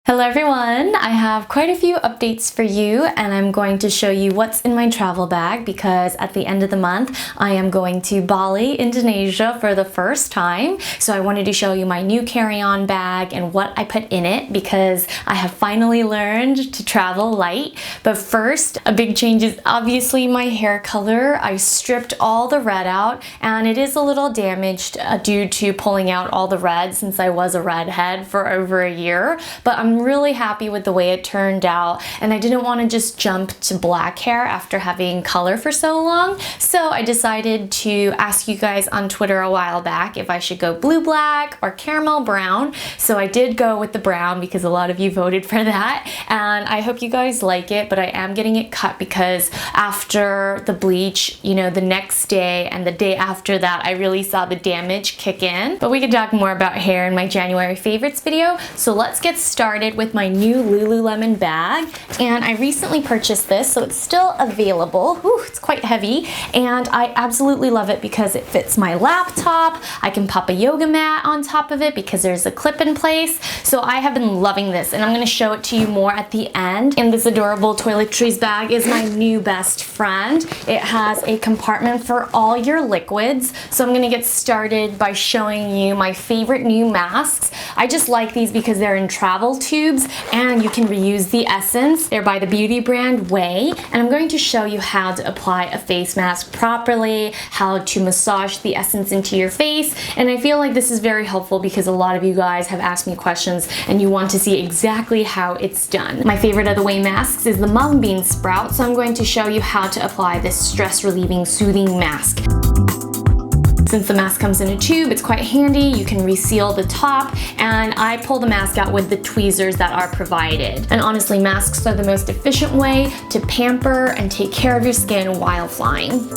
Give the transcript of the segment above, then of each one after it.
Hello everyone! I have quite a few updates for you and I'm going to show you what's in my travel bag because at the end of the month I am going to Bali, Indonesia for the first time. So I wanted to show you my new carry-on bag and what I put in it because I have finally learned to travel light. But first, a big change is obviously my hair color. I stripped all the red out and it is a little damaged due to pulling out all the red since I was a redhead for over a year. But I'm really happy with the way it turned out and I didn't want to just jump to black hair after having color for so long. So I decided to ask you guys on Twitter a while back if I should go blue black or caramel brown. So I did go with the brown because a lot of you voted for that and I hope you guys like it, but I am getting it cut because after the bleach, you know, the next day and the day after that I really saw the damage kick in. But we could talk more about hair in my January favorites video. So let's get started with my new Lululemon bag, and I recently purchased this, so it's still available. Ooh, it's quite heavy and I absolutely love it because it fits my laptop. I can pop a yoga mat on top of it because there's a clip in place. So I have been loving this and I'm going to show it to you more at the end. And this adorable Toiletries bag is my new best friend. It has a compartment for all your liquids. So I'm going to get started by showing you my favorite new masks. I just like these because they're in travel tubes and you can reuse the essence. They're by the beauty brand Way, and I'm going to show you how to apply a face mask properly, how to massage the essence into your face, and I feel like this is very helpful because a lot of you guys have asked me questions and you want to see exactly how it's done. My favorite of the Way masks is the mung bean sprout, so I'm going to show you how to apply this stress relieving soothing mask. Since the mask comes in a tube, it's quite handy. You can reseal the top, and I pull the mask out with the tweezers that are provided. And honestly, masks are the most efficient way to pamper and take care of your skin while flying.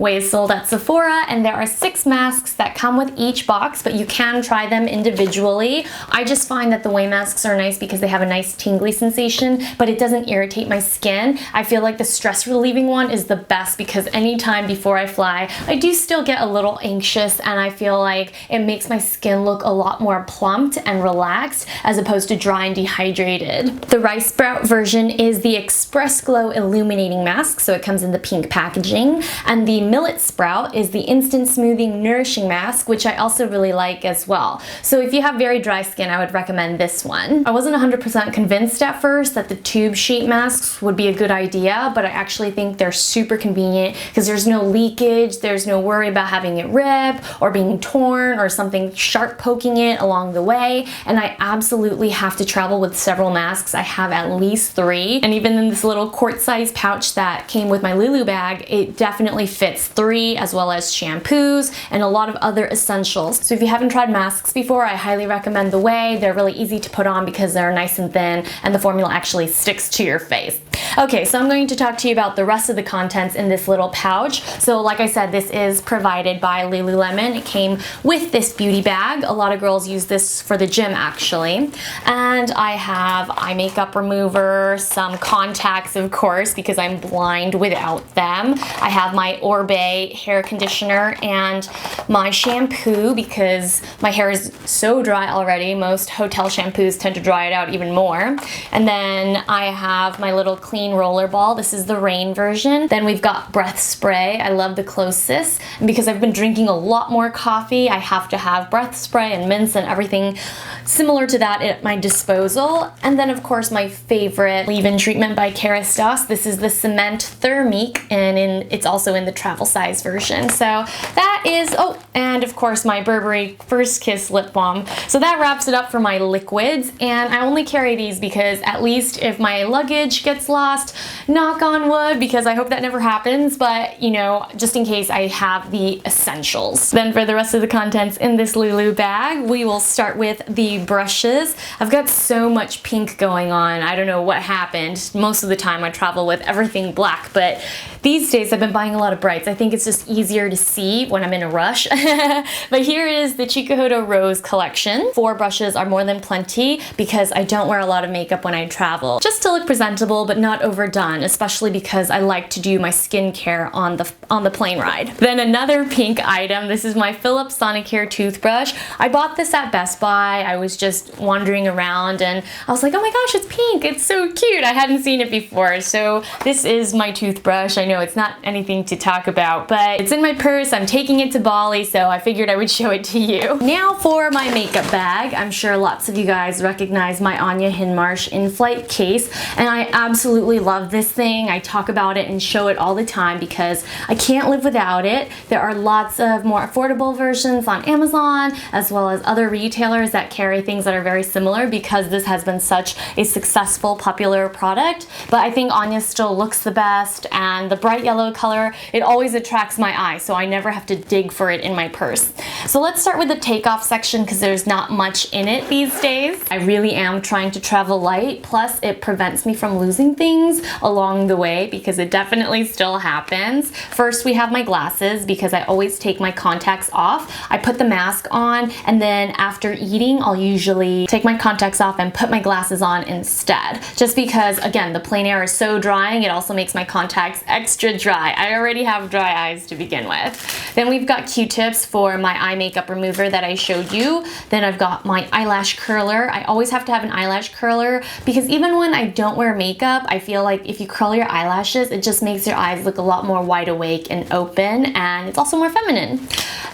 Way is sold at Sephora and there are 6 masks that come with each box, but you can try them individually. I just find that the Way masks are nice because they have a nice tingly sensation, but it doesn't irritate my skin. I feel like the stress relieving one is the best because anytime before I fly, I do still get a little anxious and I feel like it makes my skin look a lot more plumped and relaxed as opposed to dry and dehydrated. The rice sprout version is the Express Glow Illuminating Mask, so it comes in the pink packaging, and the Millet Sprout is the Instant Smoothing Nourishing Mask, which I also really like as well. So if you have very dry skin, I would recommend this one. I wasn't 100% convinced at first that the tube sheet masks would be a good idea, but I actually think they're super convenient because there's no leakage, there's no worry about having it rip or being torn or something sharp poking it along the way, and I absolutely have to travel with several masks. I have at least 3, and even in this little quart-sized pouch that came with my Lulu bag, it definitely fits 3, as well as shampoos and a lot of other essentials. So if you haven't tried masks before, I highly recommend the Way. They're really easy to put on because they're nice and thin and the formula actually sticks to your face. Okay, so I'm going to talk to you about the rest of the contents in this little pouch. So like I said, this is provided by Lululemon. It came with this beauty bag. A lot of girls use this for the gym actually. And I have eye makeup remover, some contacts of course because I'm blind without them. I have my Orbe hair conditioner and my shampoo because my hair is so dry already. Most hotel shampoos tend to dry it out even more. And then I have my little clean roller ball. This is the rain version. Then we've got breath spray. I love the Closest. And because I've been drinking a lot more coffee, I have to have breath spray and mints and everything similar to that at my disposal. And then of course my favorite leave-in treatment by Kerastase. This is the Cement Thermique and it's also in the travel size version. So that is, oh, and of course my Burberry First Kiss lip balm. So that wraps it up for my liquids, and I only carry these because at least if my luggage gets lost, fast. Knock on wood, because I hope that never happens, but you know, just in case, I have the essentials. Then for the rest of the contents in this Lulu bag, we will start with the brushes. I've got so much pink going on. I don't know what happened. Most of the time I travel with everything black, but these days I've been buying a lot of brights. I think it's just easier to see when I'm in a rush. But here is the Chikuhodo Rose collection. 4 brushes are more than plenty because I don't wear a lot of makeup when I travel. Just to look presentable but not overdone, especially because I like to do my skincare on the plane ride. Then another pink item. This is my Philips Sonicare toothbrush. I bought this at Best Buy. I was just wandering around and I was like, oh my gosh, it's pink. It's so cute. I hadn't seen it before. So this is my toothbrush. I know it's not anything to talk about, but it's in my purse. I'm taking it to Bali, so I figured I would show it to you. Now for my makeup bag. I'm sure lots of you guys recognize my Anya Hinmarsh in-flight case, and I absolutely love this thing. I talk about it and show it all the time because I can't live without it. There are lots of more affordable versions on Amazon, as well as other retailers that carry things that are very similar, because this has been such a successful, popular product. But I think Anya still looks the best, and the bright yellow color, it always attracts my eye, so I never have to dig for it in my purse. So let's start with the takeoff section because there's not much in it these days. I really am trying to travel light, plus it prevents me from losing things along the way because it definitely still happens. First, we have my glasses because I always take my contacts off. I put the mask on, and then after eating, I'll usually take my contacts off and put my glasses on instead. Just because, again, the plain air is so drying, it also makes my contacts extra dry. I already have dry eyes to begin with. Then we've got Q-tips for my eye makeup remover that I showed you. Then I've got my eyelash curler. I always have to have an eyelash curler because even when I don't wear makeup, I feel like if you curl your eyelashes, it just makes your eyes look a lot more wide awake and open, and it's also more feminine.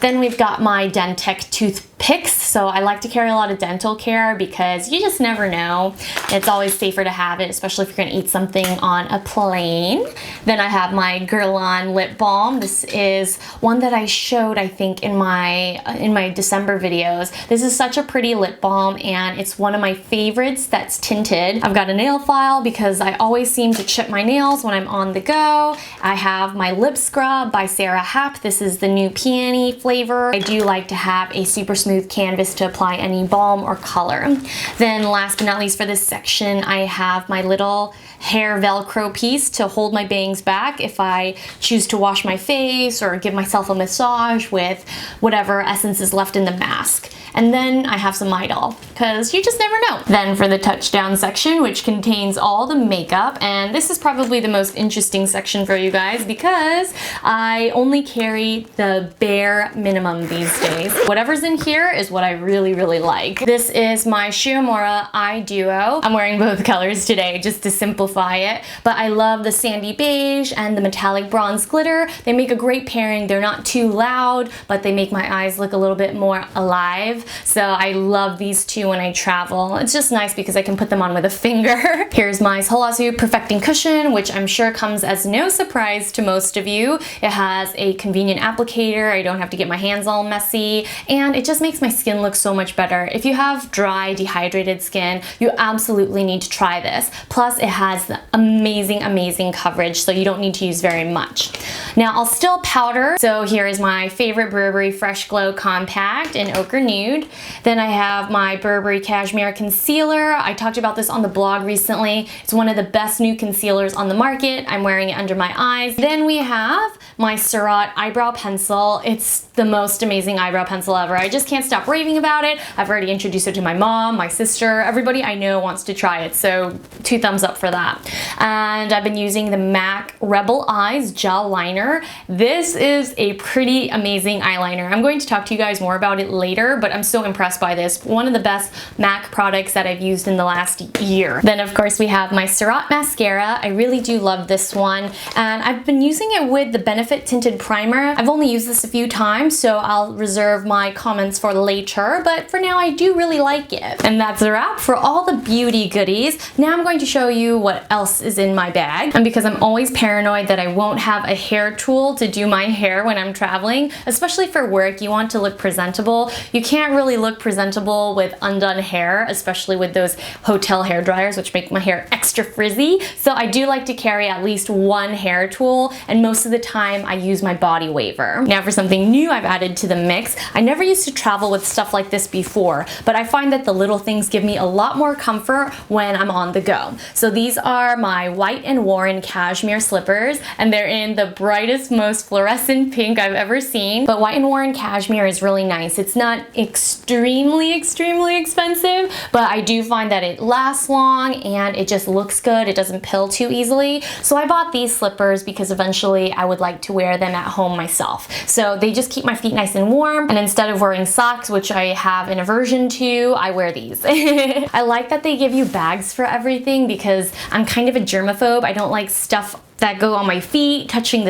Then we've got my Dentec toothpicks. So I like to carry a lot of dental care because you just never know. It's always safer to have it, especially if you're gonna eat something on a plane. Then I have my Guerlain lip balm. This is one that I showed, I think, in my December videos. This is such a pretty lip balm, and it's one of my favorites that's tinted. I've got a nail file because I always seem to chip my nails when I'm on the go. I have my lip scrub by Sarah Happ. This is the new peony flavor. I do like to have a super smooth canvas to apply any balm or color. Then last but not least for this section, I have my little hair Velcro piece to hold my bangs back if I choose to wash my face or give myself a massage with whatever essence is left in the mask. And then I have some Midol, because you just never know. Then for the touchdown section, which contains all the makeup, and this is probably the most interesting section for you guys because I only carry the bare minimum these days. Whatever's in here is what I really, really like. This is my Shiomura Eye Duo. I'm wearing both colors today just to simplify it, but I love the sandy beige and the metallic bronze glitter. They make a great pairing. They're not too loud, but they make my eyes look a little bit more alive. So I love these two when I travel. It's just nice because I can put them on with a finger. Here's my Holasu Perfecting Cushion, which I'm sure comes as no surprise to most of you. It has a convenient applicator. I don't have to get my hands all messy, and it just makes my skin look so much better. If you have dry, dehydrated skin, you absolutely need to try this. Plus, it has the amazing, amazing coverage, so you don't need to use very much. Now, I'll still powder. So here is my favorite Burberry Fresh Glow Compact in Ochre Nude. Then I have my Burberry Cashmere Concealer. I talked about this on the blog recently. It's one of the best new concealers on the market. I'm wearing it under my eyes. Then we have my Surratt Eyebrow Pencil. It's the most amazing eyebrow pencil ever. I just can't stop raving about it. I've already introduced it to my mom, my sister, everybody I know wants to try it, so 2 thumbs up for that. And I've been using the MAC Rebel Eyes Gel Liner. This is a pretty amazing eyeliner. I'm going to talk to you guys more about it later, but I'm so impressed by this. One of the best MAC products that I've used in the last year. Then of course we have my Surratt mascara. I really do love this one, and I've been using it with the Benefit Tinted Primer. I've only used this a few times, so I'll reserve my comments for later, but for now I do really like it. And that's a wrap for all the beauty goodies. Now I'm going to show you what else is in my bag, and because I'm always paranoid that I won't have a hair tool to do my hair when I'm traveling, especially for work, you want to look presentable. You can't can't really look presentable with undone hair, especially with those hotel hair dryers, which make my hair extra frizzy. So I do like to carry at least one hair tool, and most of the time I use my body waver. Now for something new I've added to the mix, I never used to travel with stuff like this before, but I find that the little things give me a lot more comfort when I'm on the go. So these are my White & Warren cashmere slippers, and they're in the brightest, most fluorescent pink I've ever seen. But White & Warren cashmere is really nice. It's not extremely expensive, but I do find that it lasts long and it just looks good. It doesn't pill too easily. So I bought these slippers because eventually I would like to wear them at home myself. So they just keep my feet nice and warm, and instead of wearing socks, which I have an aversion to, I wear these. I like that they give you bags for everything because I'm kind of a germaphobe. I don't like stuff that go on my feet touching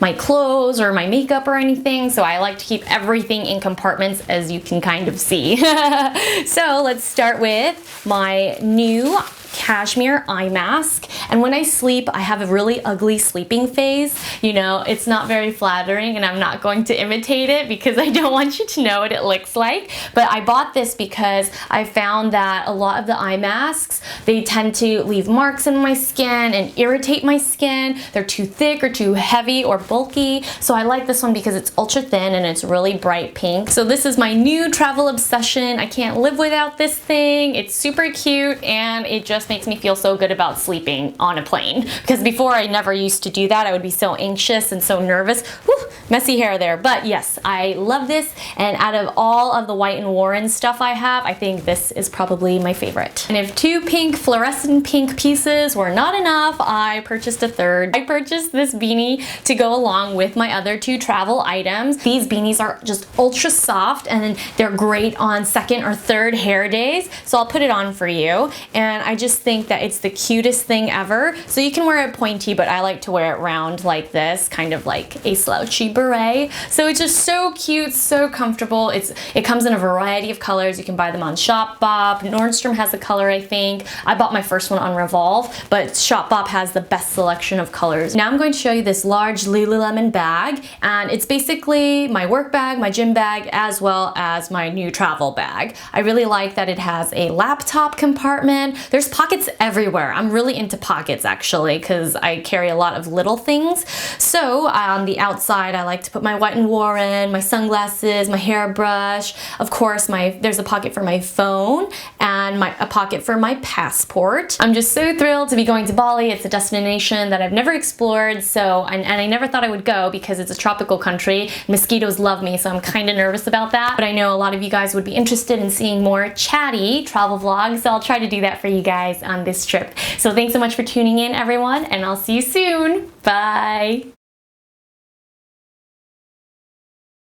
my clothes or my makeup or anything, so I like to keep everything in compartments, as you can kind of see. So let's start with my new cashmere eye mask. And when I sleep, I have a really ugly sleeping face. You know, it's not very flattering, and I'm not going to imitate it because I don't want you to know what it looks like. But I bought this because I found that a lot of the eye masks, they tend to leave marks in my skin and irritate my skin. They're too thick or too heavy or bulky. So I like this one because it's ultra thin and it's really bright pink. So this is my new travel obsession. I can't live without this thing. It's super cute, and it just makes me feel so good about sleeping on a plane. Because before, I never used to do that. I would be so anxious and so nervous. Whew, messy hair there. But yes, I love this, and out of all of the White & Warren stuff I have, I think this is probably my favorite. And if two pink, fluorescent pink pieces were not enough, I purchased a third. I purchased this beanie to go along with my other two travel items. These beanies are just ultra soft, and they're great on second or third hair days. So I'll put it on for you, and I just think that it's the cutest thing ever. So you can wear it pointy, but I like to wear it round like this, kind of like a slouchy beret. So it's just so cute, so comfortable. It comes in a variety of colors. You can buy them on Shopbop. Nordstrom has a color, I think. I bought my first one on Revolve, but Shopbop has the best selection of colors. Now I'm going to show you this large Lululemon bag, and it's basically my work bag, my gym bag, as well as my new travel bag. I really like that it has a laptop compartment. There's pockets everywhere. I'm really into pockets actually because I carry a lot of little things. So on the outside, I like to put my White & Warren, my sunglasses, my hairbrush. Of course, there's a pocket for my phone and a pocket for my passport. I'm just so thrilled to be going to Bali. It's a destination that I've never explored, and I never thought I would go because it's a tropical country. Mosquitoes love me, so I'm kind of nervous about that. But I know a lot of you guys would be interested in seeing more chatty travel vlogs, so I'll try to do that for you guys on this trip. So thanks so much for tuning in, everyone, and I'll see you soon. Bye!